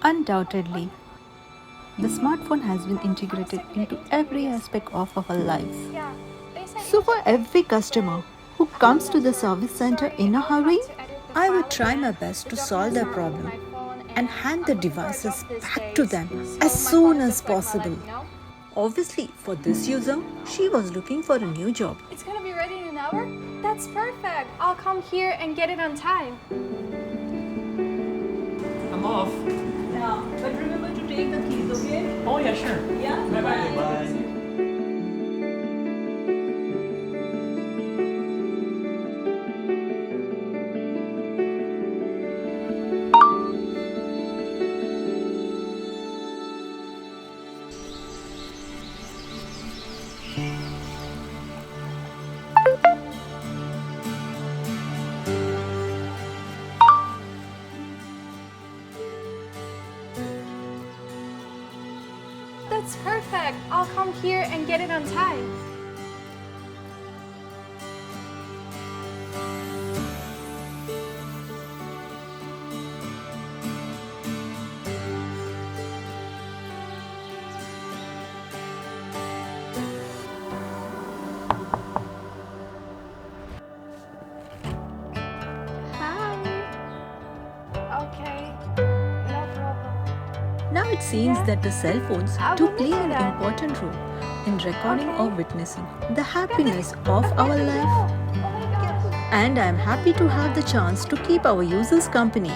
Undoubtedly, the smartphone has been integrated into every aspect of our lives. So, for every customer who comes to the service center in a hurry, I would try my best to solve their problem and hand the devices back to them as soon as possible. Obviously, for this user, she was looking for a new job. It's gonna be ready in an hour? That's perfect. I'll come here and get it on time. I'm off. Yeah, but remember to take the keys, okay? Oh, yeah, sure. Yeah? Bye-bye. Bye. That's perfect. I'll come here and get it on time. Hi. Okay. No problem. Now it seems that the cell phones I do will play look an at that. important role in recording Okay. or witnessing the happiness of I've our got to life. go. Oh my gosh. And I am happy to have the chance to keep our users company.